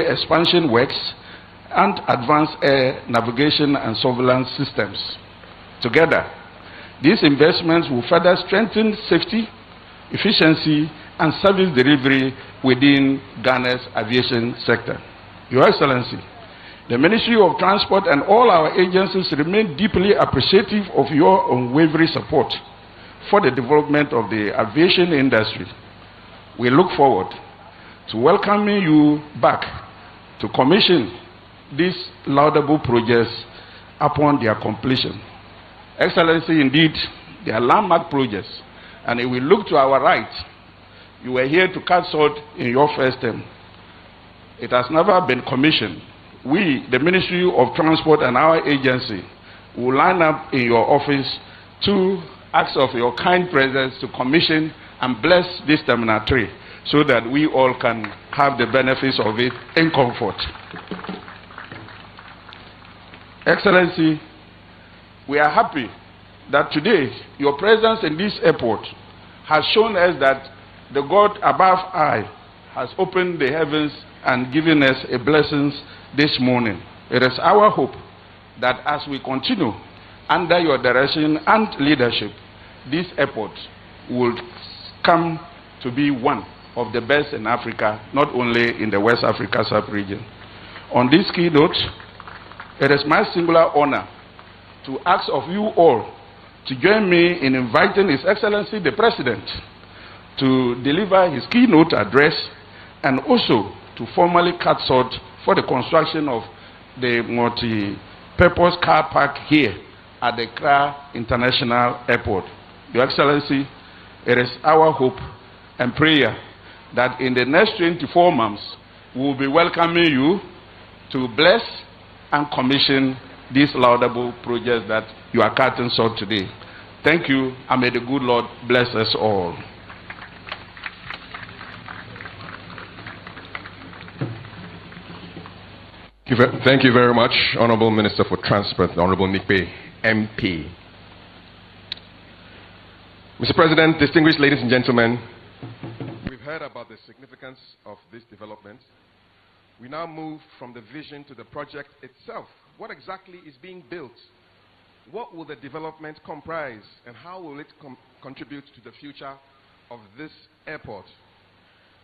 railway expansion works, and advanced air navigation and surveillance systems. Together, these investments will further strengthen safety, efficiency, and service delivery within Ghana's aviation sector. Your Excellency, the Ministry of Transport and all our agencies remain deeply appreciative of your unwavering support for the development of the aviation industry. We look forward to welcoming you back to commission these laudable projects upon their completion. Excellency, indeed, they are landmark projects, and if we look to our right, you were here to cut salt in your first term. It has never been commissioned. We, the Ministry of Transport and our agency, will line up in your office to ask of your kind presence to commission and bless this Terminal 3 so that we all can have the benefits of it in comfort. Excellency, we are happy that today your presence in this airport has shown us that the God above I has opened the heavens and given us a blessing this morning. It is our hope that as we continue under your direction and leadership, this airport will come to be one of the best in Africa, not only in the West Africa sub-region. On this keynote, it is my singular honor to ask of you all to join me in inviting His Excellency the President to deliver his keynote address and also to formally cut salt for the construction of the multi-purpose car park here at the Accra International Airport. Your Excellency, it is our hope and prayer that in the next 24 months, we will be welcoming you to bless and commission these laudable projects that you are cutting salt today. Thank you, and may the good Lord bless us all. Thank you very much, Honorable Minister for Transport, Honorable Nikbe, MP. Mr. President, distinguished ladies and gentlemen, we've heard about the significance of this development. We now move from the vision to the project itself. What exactly is being built? What will the development comprise, and how will it contribute to the future of this airport?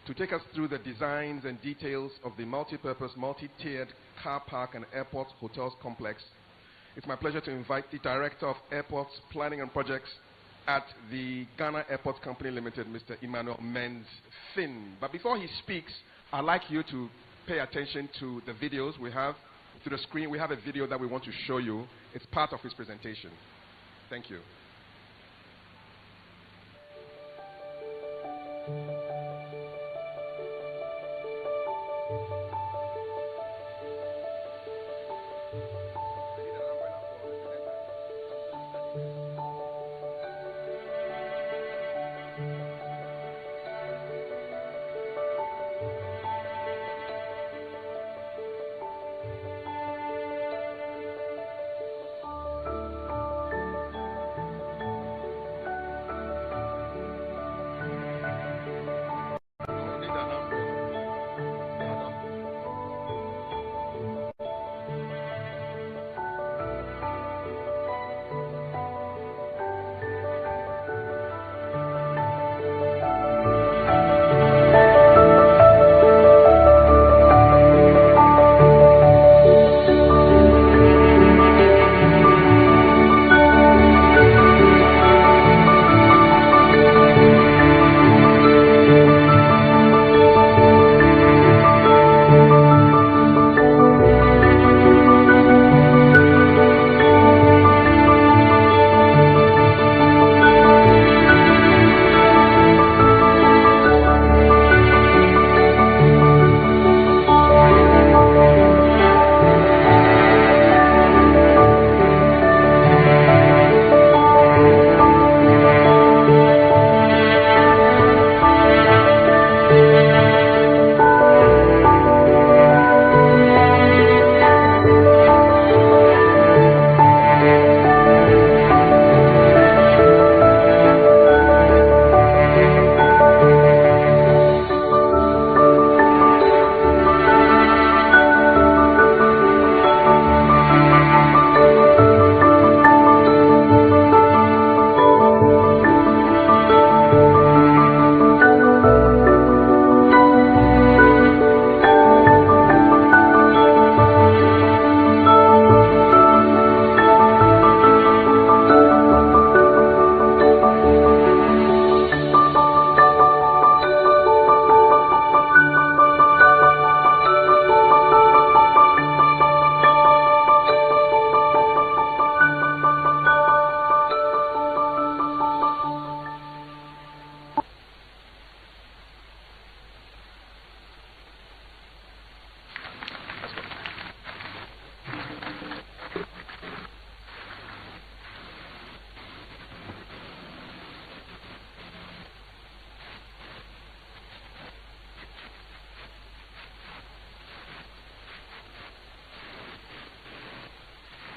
To take us through the designs and details of the multi-purpose, multi-tiered car park and airport hotels complex, it's my pleasure to invite the Director of Airports Planning and Projects at the Ghana Airport Company Limited, Mr. Emmanuel Menz Finn. But before he speaks, I'd like you to pay attention to the videos we have. Through the screen, we have a video that we want to show you. It's part of his presentation. Thank you.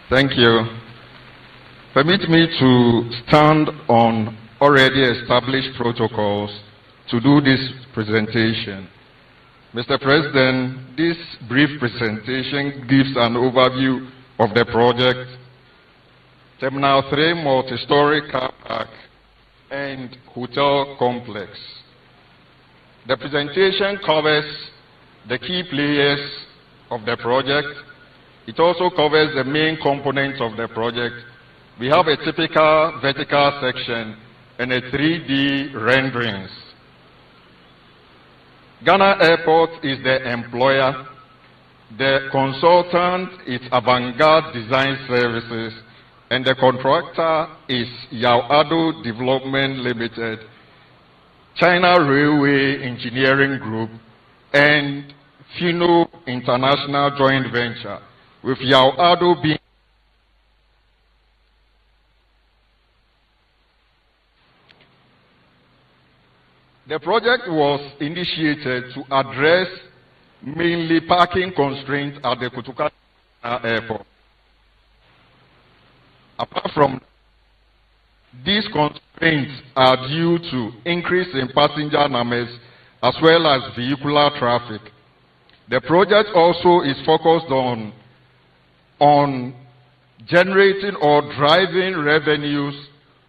Thank you. Permit me to stand on already established protocols to do this presentation. Mr. President, this brief presentation gives an overview of the project, Terminal 3 multi-story car park and hotel complex. The presentation covers the key players of the project. It also covers the main components of the project. We have a typical vertical section and a 3D renderings. Ghana Airport is the employer. The consultant is Avant-Garde Design Services, and the contractor is Yao-Ado Development Limited, China Railway Engineering Group, and Fino International Joint Venture, with Yao-Ado being the project was initiated to address mainly parking constraints at the Kotoka Airport. Apart from these constraints are due to increase in passenger numbers as well as vehicular traffic. The project also is focused on generating or driving revenues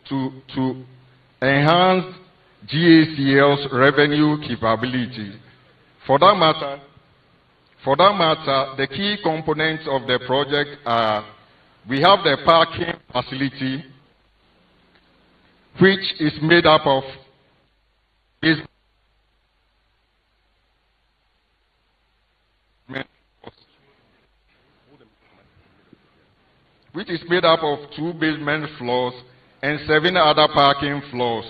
to enhance GACL's revenue capability. For that matter, the key components of the project are: we have the parking facility, which is made up of two basement floors and 7 other parking floors.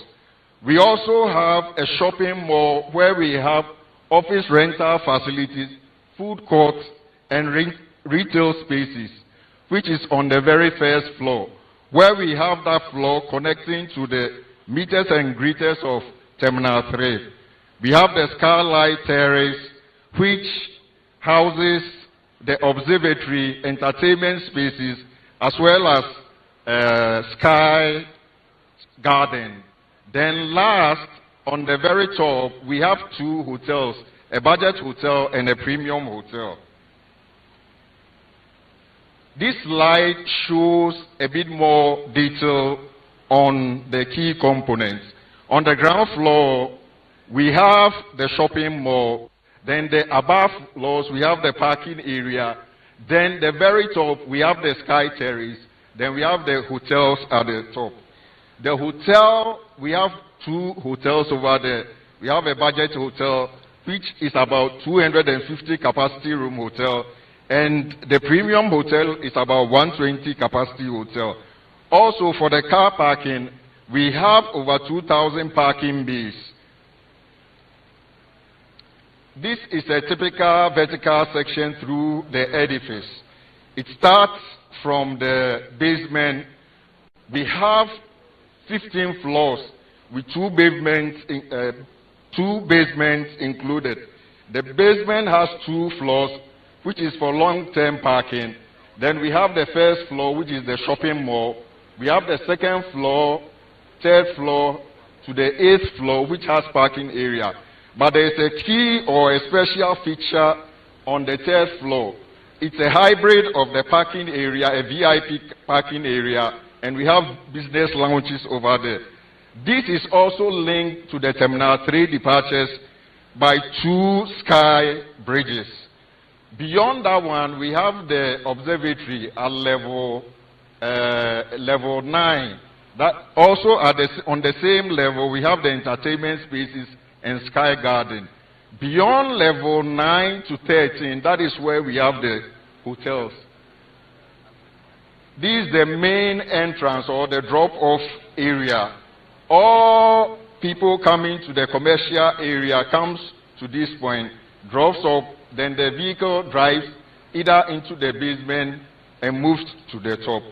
We also have a shopping mall where we have office rental facilities, food courts, and retail spaces, which is on the very first floor, where we have that floor connecting to the meeters and greeters of Terminal 3. We have the Skylight Terrace, which houses the observatory, entertainment spaces, as well as Sky Garden. Then last, on the very top, we have 2 hotels, a budget hotel and a premium hotel. This slide shows a bit more detail on the key components. On the ground floor, we have the shopping mall. Then the above floors, we have the parking area. Then the very top, we have the Sky Terrace. Then we have the hotels at the top. The hotel, we have 2 hotels over there. We have a budget hotel, which is about 250 capacity room hotel. And the premium hotel is about 120 capacity hotel. Also, for the car parking, we have over 2,000 parking bays. This is a typical vertical section through the edifice. It starts from the basement. We have 15 floors with 2 basements included. The basement has 2 floors, which is for long-term parking. Then we have the first floor, which is the shopping mall. We have the second floor, 3rd floor, to the 8th floor, which has parking area. But there is a key or a special feature on the 3rd floor. It's a hybrid of the parking area, a VIP parking area, and we have business lounges over there. This is also linked to the Terminal 3 departures by 2 sky bridges. Beyond that one, we have the observatory at level 9. That also on the same level, we have the entertainment spaces and Sky Garden. Beyond level 9 to 13, that is where we have the hotels. This is the main entrance or the drop-off area. All people coming to the commercial area comes to this point, drops off, then the vehicle drives either into the basement and moves to the top.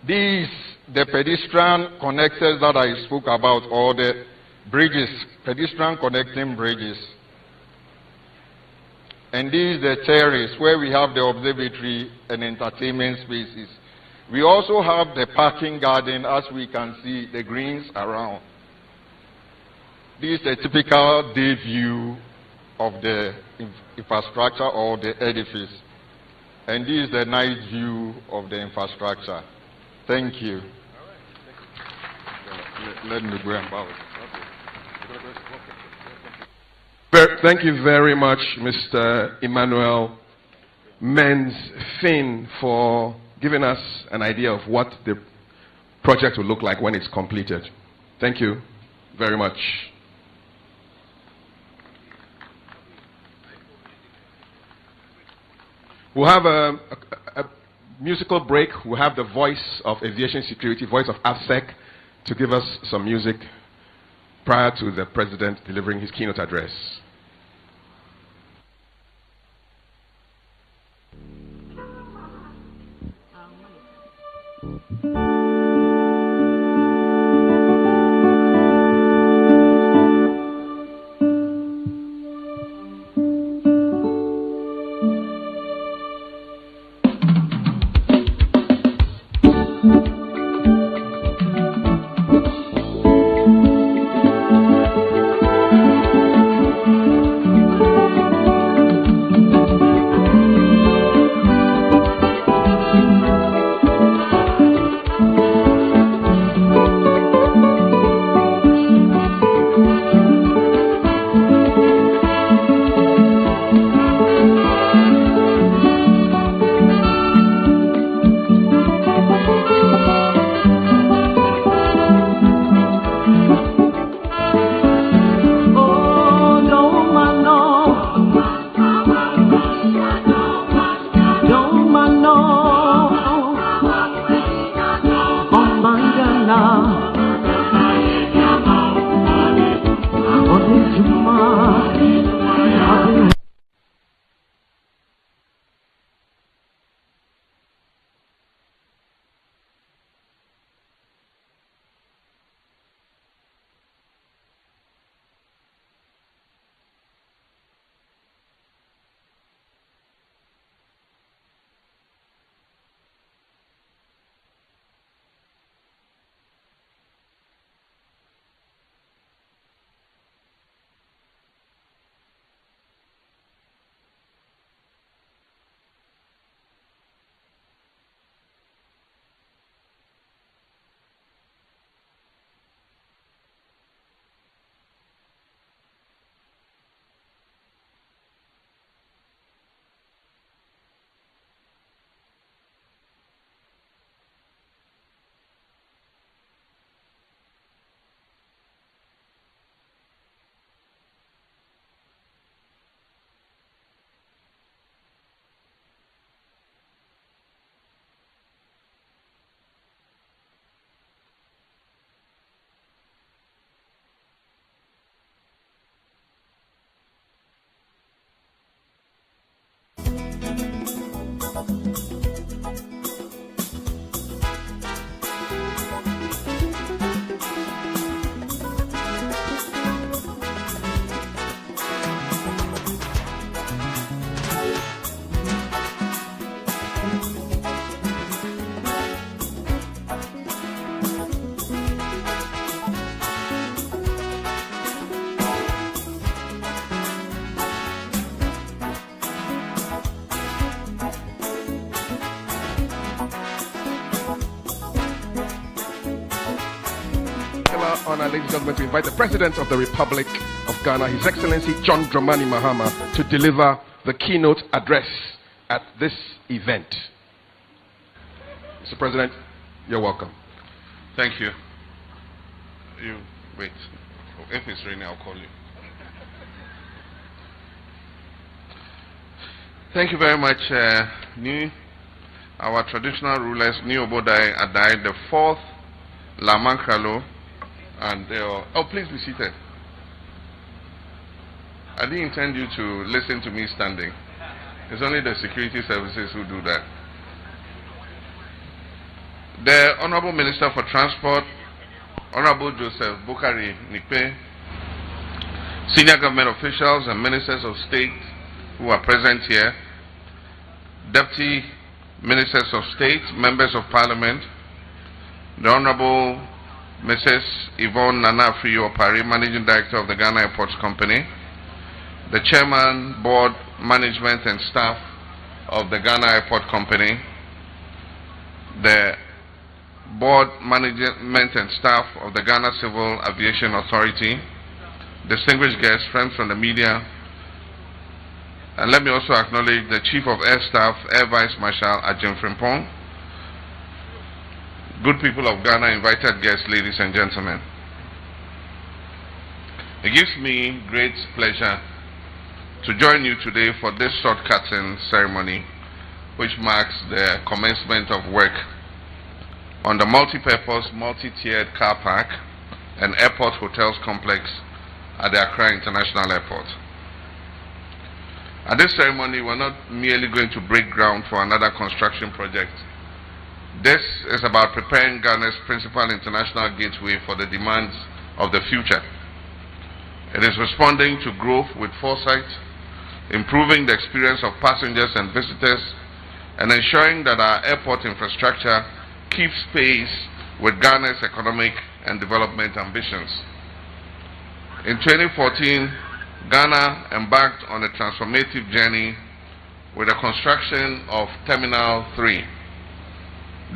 These, the pedestrian connectors that I spoke about, or the bridges, pedestrian connecting bridges. And this is the terrace where we have the observatory and entertainment spaces. We also have the parking garden, as we can see, the greens around. This is a typical day view of the infrastructure or the edifice. And this is the night view of the infrastructure. Thank you. Let me go and bow. Thank you very much, Mr. Emmanuel Menz-Finn, for giving us an idea of what the project will look like when it's completed. Thank you very much. We'll have a musical break. We'll have the voice of aviation security, voice of AFSEC, to give us some music prior to the president delivering his keynote address. Honor, ladies and gentlemen, to invite the President of the Republic of Ghana, His Excellency John Dramani Mahama, to deliver the keynote address at this event. Mr. President, you're welcome. Thank you. You wait. If it's raining, I'll call you. Thank you very much, our traditional rulers, Ni Obodai Adai, the fourth Lamankralo, and please be seated. I didn't intend you to listen to me standing. It's only the security services who do that. The Honorable Minister for Transport, Honorable Joseph Bukari Nipe, senior government officials and ministers of state, who are present here, Deputy Ministers of State, Members of Parliament, the Honorable Mrs. Yvonne Nana Friyo-Opare, Managing Director of the Ghana Airports Company, the Chairman, Board, Management and Staff of the Ghana Airport Company, the Board, Management and Staff of the Ghana Civil Aviation Authority, distinguished guests, friends from the media, and let me also acknowledge the Chief of Air Staff, Air Vice Marshal Ajim Frimpong, good people of Ghana, invited guests, ladies and gentlemen. It gives me great pleasure to join you today for this short-cutting ceremony, which marks the commencement of work on the multi-purpose, multi-tiered car park and airport hotels complex at the Accra International Airport. At this ceremony, we're not merely going to break ground for another construction project. This is about preparing Ghana's principal international gateway for the demands of the future. It is responding to growth with foresight, improving the experience of passengers and visitors, and ensuring that our airport infrastructure keeps pace with Ghana's economic and development ambitions. In 2014, Ghana embarked on a transformative journey with the construction of Terminal 3.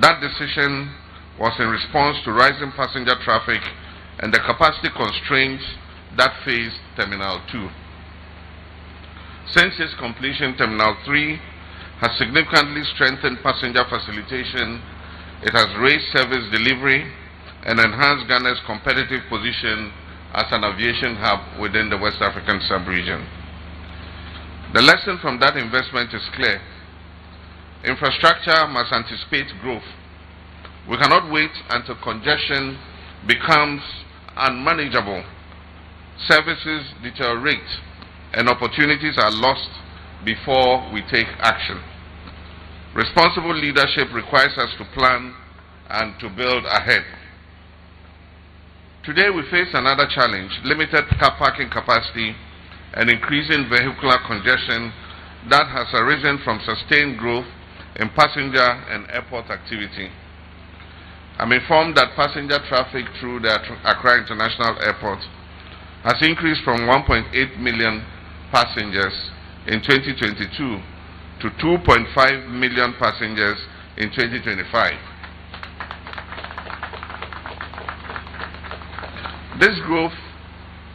That decision was in response to rising passenger traffic and the capacity constraints that faced Terminal 2. Since its completion, Terminal 3 has significantly strengthened passenger facilitation, it has raised service delivery, and enhanced Ghana's competitive position as an aviation hub within the West African sub-region. The lesson from that investment is clear. Infrastructure must anticipate growth. We cannot wait until congestion becomes unmanageable, services deteriorate, and opportunities are lost before we take action. Responsible leadership requires us to plan and to build ahead. Today we face another challenge: limited car parking capacity and increasing vehicular congestion that has arisen from sustained growth in passenger and airport activity. I'm informed that passenger traffic through the Accra International Airport has increased from 1.8 million passengers in 2022 to 2.5 million passengers in 2025. This growth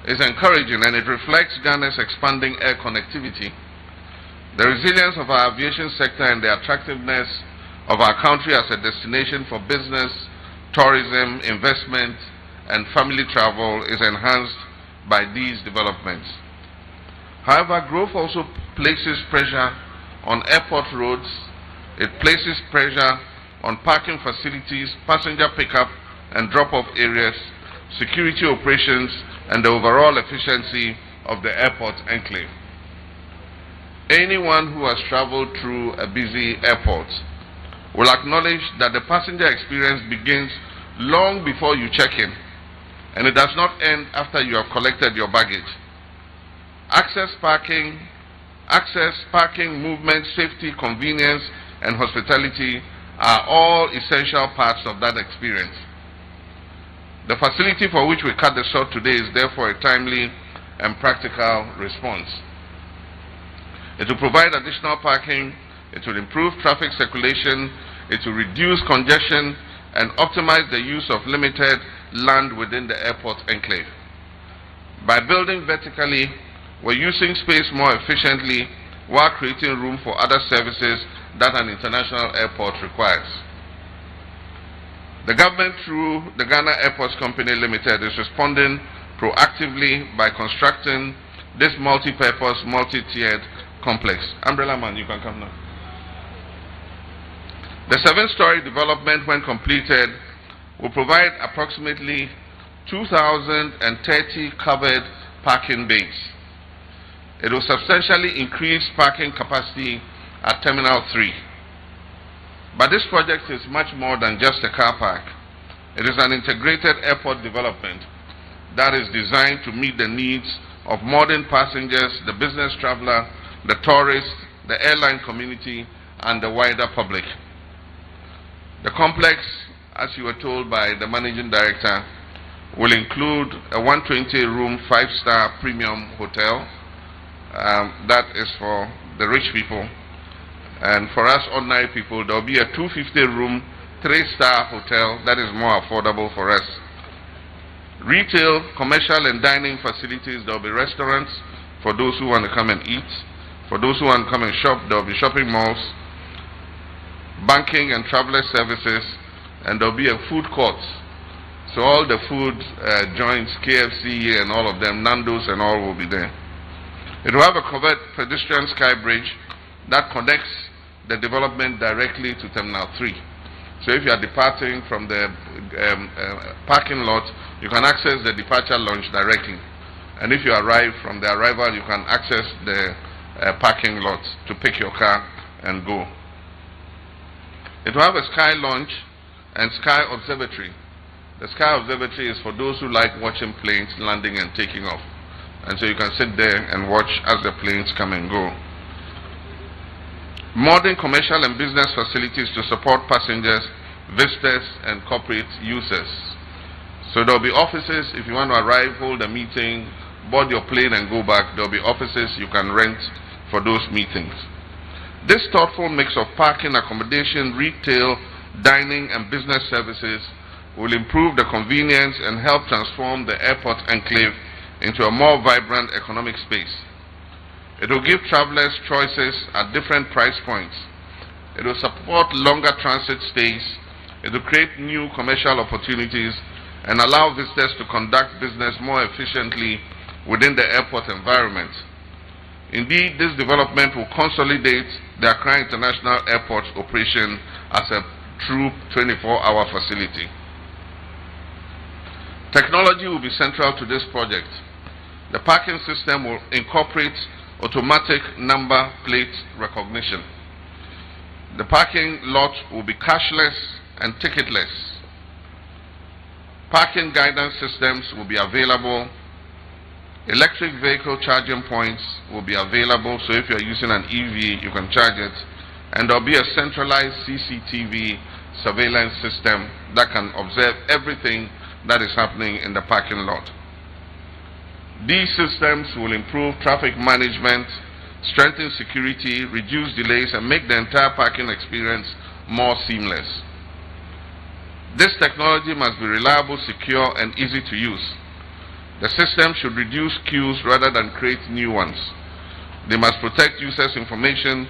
is encouraging and it reflects Ghana's expanding air connectivity, the resilience of our aviation sector, and the attractiveness of our country as a destination for business, tourism, investment, and family travel is enhanced by these developments. However, growth also places pressure on airport roads. It places pressure on parking facilities, passenger pickup and drop-off areas, security operations, and the overall efficiency of the airport enclave. Anyone who has traveled through a busy airport will acknowledge that the passenger experience begins long before you check in, and it does not end after you have collected your baggage. Access, parking, movement, safety, convenience, and hospitality are all essential parts of that experience. The facility for which we cut the short today is therefore a timely and practical response. It will provide additional parking, it will improve traffic circulation, it will reduce congestion, and optimize the use of limited land within the airport enclave. By building vertically, we're using space more efficiently while creating room for other services that an international airport requires. The government, through the Ghana Airports Company Limited, is responding proactively by constructing this multi-purpose, multi-tiered complex. Umbrella man, you can come now. The 7-story development, when completed, will provide approximately 2,030 covered parking bays. It will substantially increase parking capacity at Terminal 3. But this project is much more than just a car park. It is an integrated airport development that is designed to meet the needs of modern passengers, the business traveler, the tourists, the airline community, and the wider public. The complex, as you were told by the managing director, will include a 120-room, 5-star premium hotel. That is for the rich people. And for us ordinary people, there will be a 250-room, 3-star hotel that is more affordable for us. Retail, commercial, and dining facilities. There will be restaurants for those who want to come and eat. For those who want to come and shop, there will be shopping malls, banking and traveler services, and there will be a food court. So all the food joints, KFC and all of them, Nando's and all will be there. It will have a covered pedestrian sky bridge that connects the development directly to Terminal 3. So if you are departing from the parking lot, you can access the departure lounge directly. And if you arrive from the arrival, you can access the parking lot to pick your car and go. It will have a sky lounge and sky observatory. The sky observatory is for those who like watching planes landing and taking off. And so you can sit there and watch as the planes come and go. Modern commercial and business facilities to support passengers, visitors, and corporate users. So there will be offices. If you want to arrive, hold a meeting, board your plane and go back, there will be offices you can rent for those meetings. This thoughtful mix of parking, accommodation, retail, dining, and business services will improve the convenience and help transform the airport enclave into a more vibrant economic space. It will give travelers choices at different price points. It will support longer transit stays. It will create new commercial opportunities and allow visitors to conduct business more efficiently within the airport environment. Indeed, this development will consolidate the Accra International Airport's operation as a true 24-hour facility. Technology will be central to this project. The parking system will incorporate automatic number plate recognition. The parking lot will be cashless and ticketless. Parking guidance systems will be available. Electric vehicle charging points will be available, so if you're using an EV, you can charge it. And there'll be a centralized CCTV surveillance system that can observe everything that is happening in the parking lot. These systems will improve traffic management, strengthen security, reduce delays, and make the entire parking experience more seamless. This technology must be reliable, secure, and easy to use. The system should reduce queues rather than create new ones. They must protect users' information,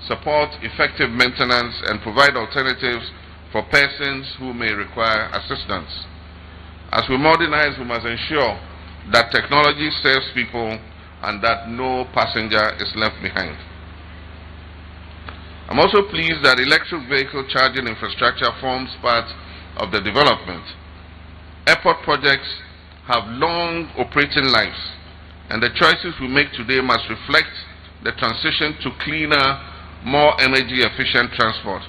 support effective maintenance, and provide alternatives for persons who may require assistance. As we modernize, we must ensure that technology serves people and that no passenger is left behind. I'm also pleased that electric vehicle charging infrastructure forms part of the development. Airport projects have long operating lives, and the choices we make today must reflect the transition to cleaner, more energy-efficient transport.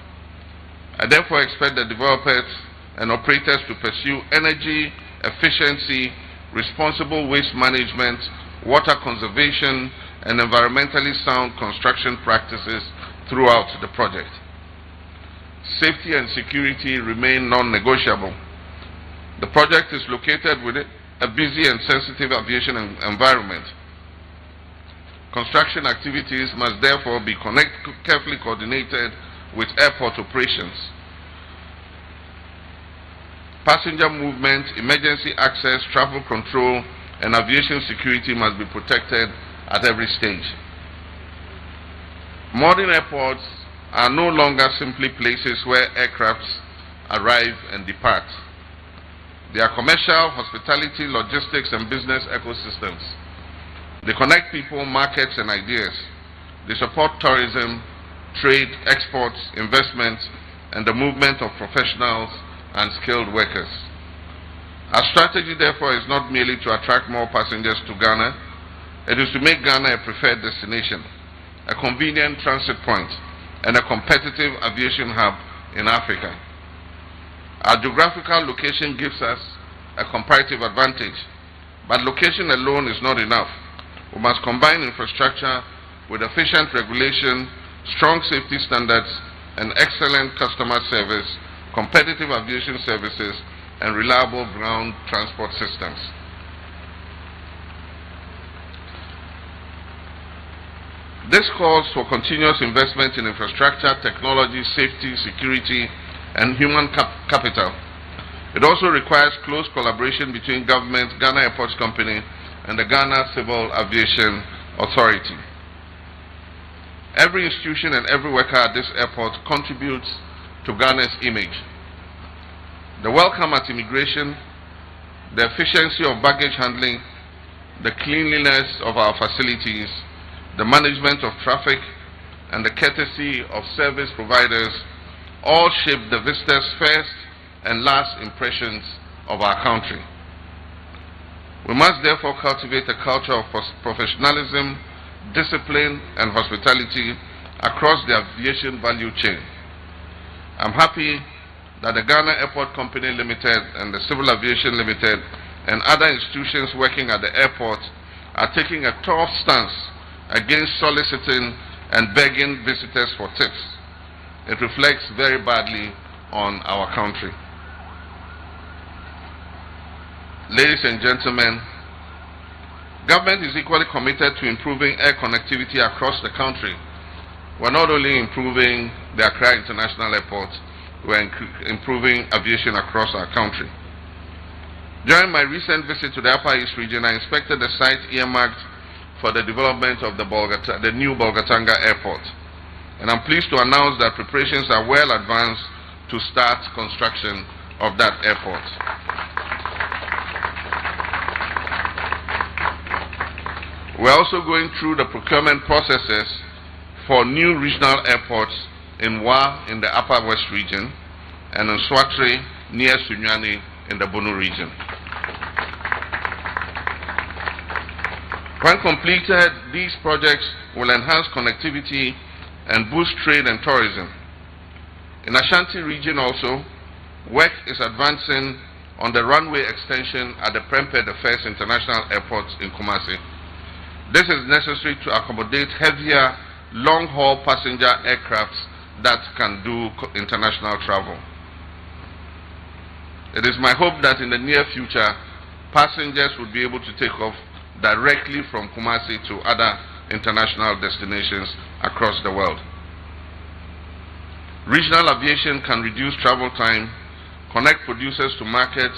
I therefore expect the developers and operators to pursue energy efficiency, responsible waste management, water conservation, and environmentally sound construction practices throughout the project. Safety and security remain non-negotiable. The project is located within a busy and sensitive aviation environment. Construction activities must therefore be carefully coordinated with airport operations. Passenger movement, emergency access, travel control, and aviation security must be protected at every stage. Modern airports are no longer simply places where aircrafts arrive and depart. They are commercial, hospitality, logistics, and business ecosystems. They connect people, markets, and ideas. They support tourism, trade, exports, investments, and the movement of professionals and skilled workers. Our strategy, therefore, is not merely to attract more passengers to Ghana. It is to make Ghana a preferred destination, a convenient transit point, and a competitive aviation hub in Africa. Our geographical location gives us a comparative advantage, but location alone is not enough. We must combine infrastructure with efficient regulation, strong safety standards, and excellent customer service, competitive aviation services, and reliable ground transport systems. This calls for continuous investment in infrastructure, technology, safety, security, and human capital. It also requires close collaboration between government, Ghana Airports Company, and the Ghana Civil Aviation Authority. Every institution and every worker at this airport contributes to Ghana's image. The welcome at immigration, the efficiency of baggage handling, the cleanliness of our facilities, the management of traffic, and the courtesy of service providers all shape the visitors' first and last impressions of our country. We must therefore cultivate a culture of professionalism, discipline, and hospitality across the aviation value chain. I'm happy that the Ghana Airport Company Limited and the Civil Aviation Limited and other institutions working at the airport are taking a tough stance against soliciting and begging visitors for tips. It reflects very badly on our country. Ladies and gentlemen, government is equally committed to improving air connectivity across the country. We're not only improving the Accra International Airport, we're improving aviation across our country. During my recent visit to the Upper East region, I inspected the site earmarked for the development of the new Bolgatanga Airport. And I'm pleased to announce that preparations are well advanced to start construction of that airport. We're also going through the procurement processes for new regional airports in Wa in the Upper West region and in Swatre near Sunyani in the Bono region. When completed, these projects will enhance connectivity and boost trade and tourism. In Ashanti region also, work is advancing on the runway extension at the Prempeh the First International Airport in Kumasi. This is necessary to accommodate heavier, long-haul passenger aircrafts that can do international travel. It is my hope that in the near future, passengers will be able to take off directly from Kumasi to other international destinations across the world. Regional aviation can reduce travel time, connect producers to markets,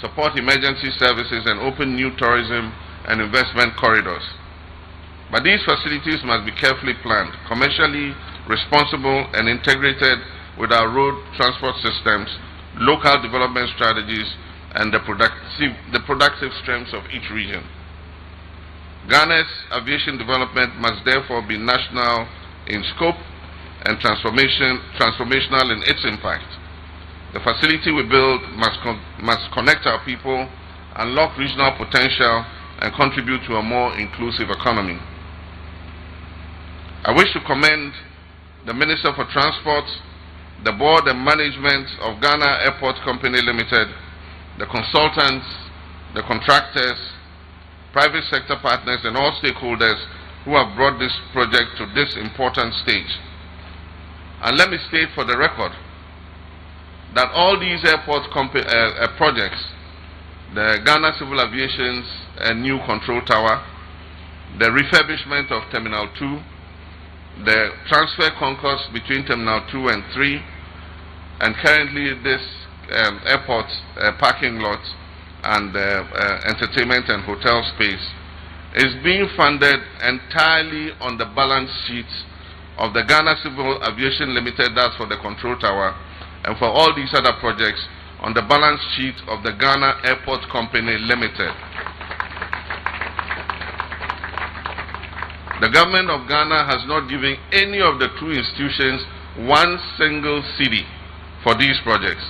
support emergency services, and open new tourism and investment corridors. But these facilities must be carefully planned, commercially responsible, and integrated with our road transport systems, local development strategies, and the productive strengths of each region. Ghana's aviation development must therefore be national in scope and transformational in its impact. The facility we build must connect our people, unlock regional potential, and contribute to a more inclusive economy. I wish to commend the Minister for Transport, the board and management of Ghana Airport Company Limited, the consultants, the contractors, private sector partners, and all stakeholders who have brought this project to this important stage. And let me state for the record that all these airport projects, the Ghana Civil Aviation's new control tower, the refurbishment of Terminal 2, the transfer concourse between Terminal 2 and 3, and currently this airport parking lot and entertainment and hotel space is being funded entirely on the balance sheets of the Ghana Civil Aviation Limited, that's for the control tower, and for all these other projects on the balance sheet of the Ghana Airport Company Limited. The government of Ghana has not given any of the two institutions one single cedi for these projects.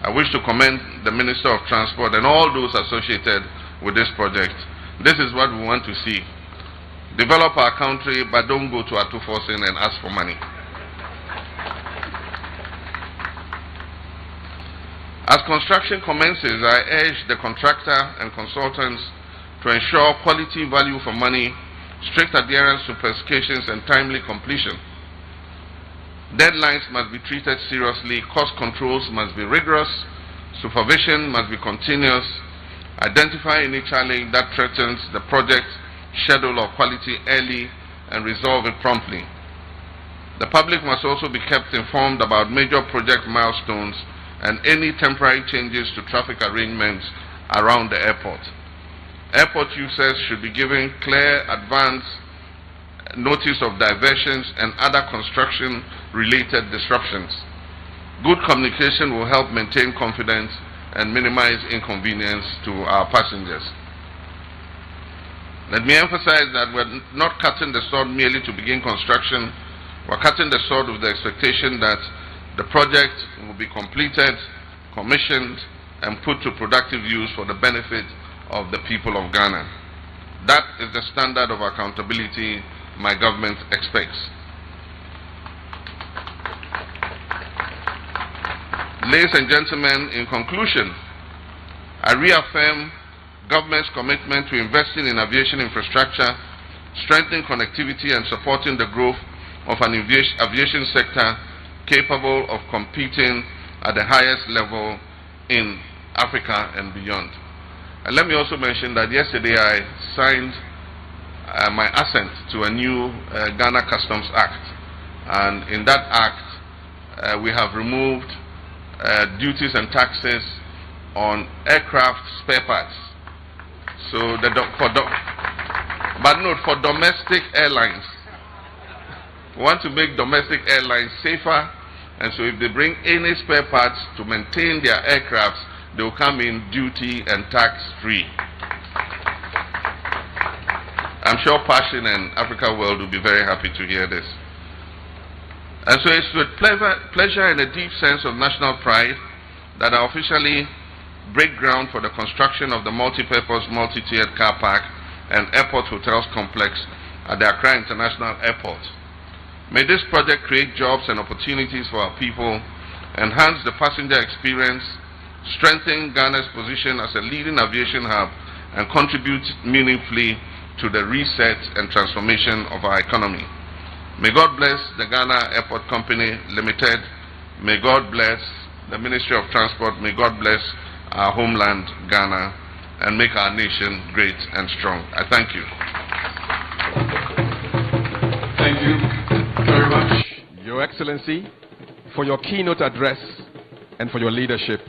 I wish to commend the Minister of Transport and all those associated with this project. This is what we want to see. Develop our country, but don't go to Atufosin and ask for money. As construction commences, I urge the contractor and consultants to ensure quality value for money strict adherence to specifications and timely completion. Deadlines must be treated seriously, cost controls must be rigorous, supervision must be continuous, identify any challenge that threatens the project schedule or quality early and resolve it promptly. The public must also be kept informed about major project milestones and any temporary changes to traffic arrangements around the airport. Airport users should be given clear advance notice of diversions and other construction-related disruptions. Good communication will help maintain confidence and minimize inconvenience to our passengers. Let me emphasize that we're not cutting the sword merely to begin construction. We're cutting the sword with the expectation that the project will be completed, commissioned, and put to productive use for the benefit of the people of Ghana. That is the standard of accountability my government expects. Ladies and gentlemen, in conclusion, I reaffirm government's commitment to investing in aviation infrastructure, strengthening connectivity and supporting the growth of an aviation sector capable of competing at the highest level in Africa and beyond. And let me also mention that yesterday I signed my assent to a new Ghana Customs Act. And in that act, we have removed duties and taxes on aircraft spare parts. So, but note, for domestic airlines, we want to make domestic airlines safer, and so if they bring any spare parts to maintain their aircrafts, they will come in duty and tax free. I'm sure Passion and Africa World will be very happy to hear this. And so it's with pleasure and a deep sense of national pride that I officially break ground for the construction of the multi-purpose, multi-tiered car park and airport hotels complex at the Accra International Airport. May this project create jobs and opportunities for our people, enhance the passenger experience, strengthen Ghana's position as a leading aviation hub, and contribute meaningfully to the reset and transformation of our economy. May God bless the Ghana Airport Company Limited. May God bless the Ministry of Transport. May God bless our homeland, Ghana, and make our nation great and strong. I thank you. Thank you very much, Your Excellency, for your keynote address and for your leadership.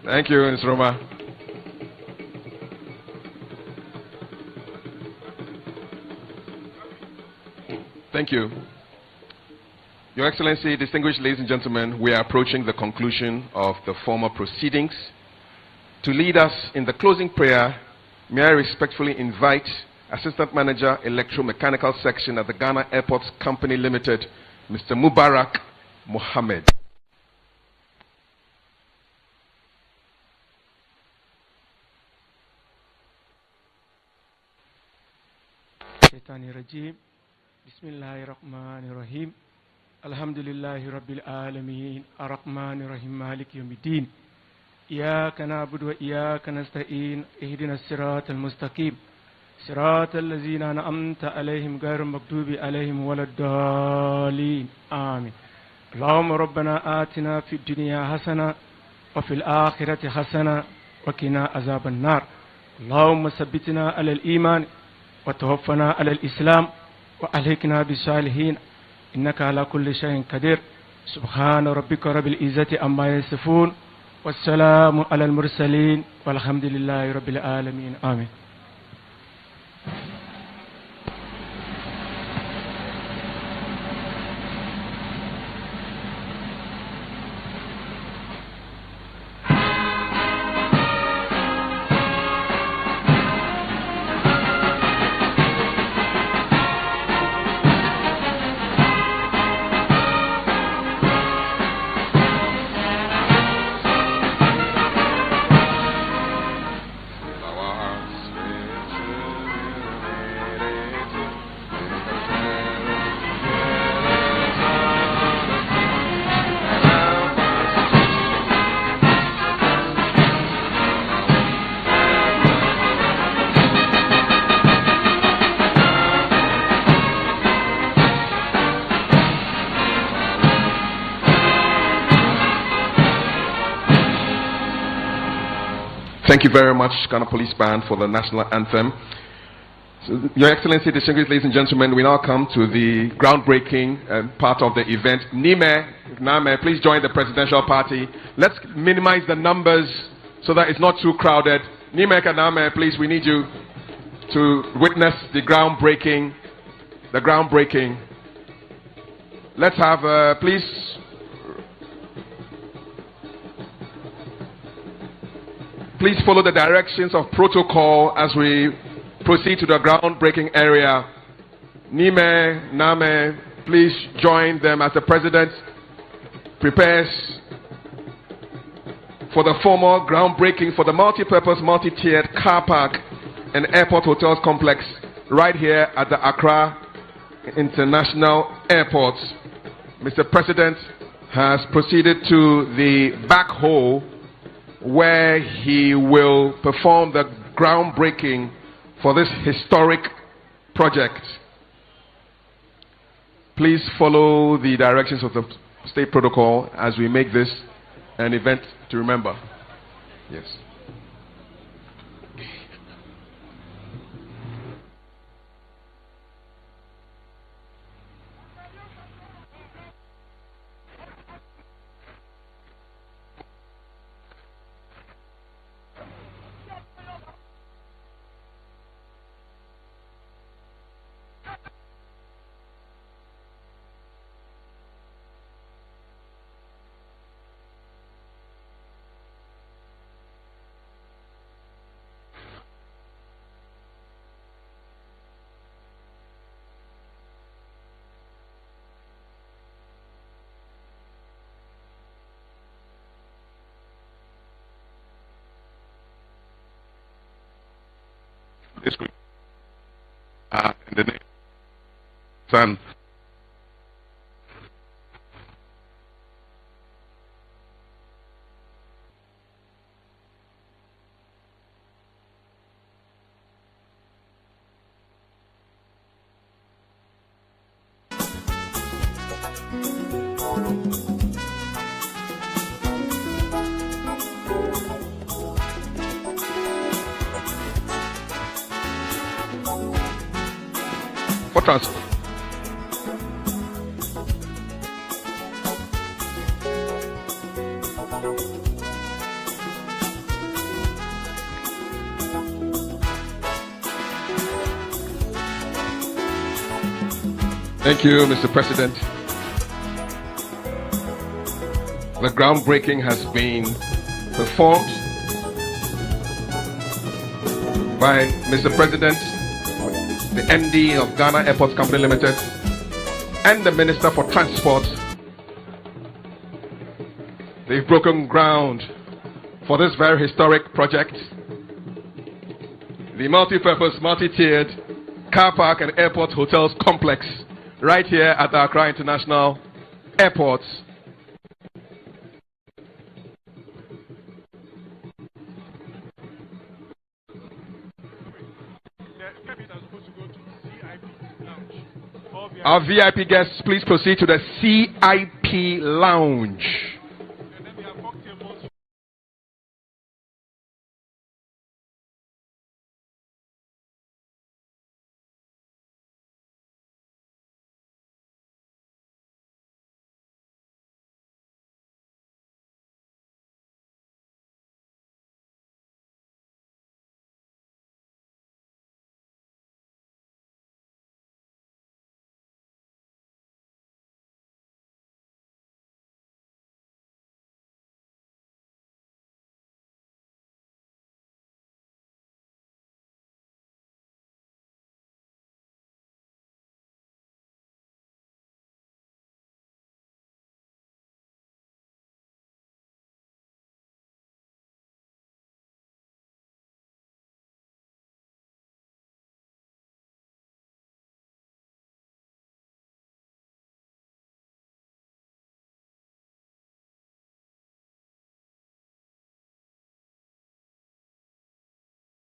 Thank you, Ms. Roma. Thank you. Your Excellency, distinguished ladies and gentlemen, we are approaching the conclusion of the formal proceedings. To lead us in the closing prayer, may I respectfully invite Assistant Manager, Electromechanical Section at the Ghana Airports Company Limited, Mr. Mubarak Mohammed. Rajim. Bismillahirrahmanirrahim. Alhamdulillahi Rabbil Alameen. Ar-Rahmanirrahim. Malik Yawmiddin. Iyaka na'budu wa iyaka nasta'in. Ihdina as-siratal mustaqim. Siratal ladzina an'amta alayhim ghayril maghdubi alayhim waladdallin. Amin. Allahumma rabbana atina fid dunya hasana wa fil akhirati hasana wa qina azaban nar. Allahumma sabbitna alal iman وتوفنا على الإسلام وألهكنا بالصالحين إنك على كل شيء قدير سبحان ربك رب العزة عما يصفون والسلام على المرسلين والحمد لله رب العالمين آمين. Thank you very much, Ghana Police Band, for the national anthem. So, Your Excellency, distinguished ladies and gentlemen, we now come to the groundbreaking part of the event. Name, please join the presidential party. Let's minimize the numbers so that it's not too crowded. Name, please, we need you to witness the groundbreaking. Let's have, please. Please follow the directions of protocol as we proceed to the groundbreaking area. Name, please join them as the President prepares for the formal groundbreaking for the multi-purpose, multi-tiered car park and airport hotels complex right here at the Accra International Airport. Mr. President has proceeded to the back hall where he will perform the groundbreaking for this historic project. Please follow the directions of the state protocol as we make this an event to remember. Yes. This in the name Son. For transfer. Thank you, Mr. President. The groundbreaking has been performed by Mr. President, the MD of Ghana Airports Company Limited, and the Minister for Transport. They've broken ground for this very historic project. The multi-purpose, multi-tiered car park and airport hotels complex right here at the Accra International Airport. Our VIP guests, please proceed to the CIP lounge.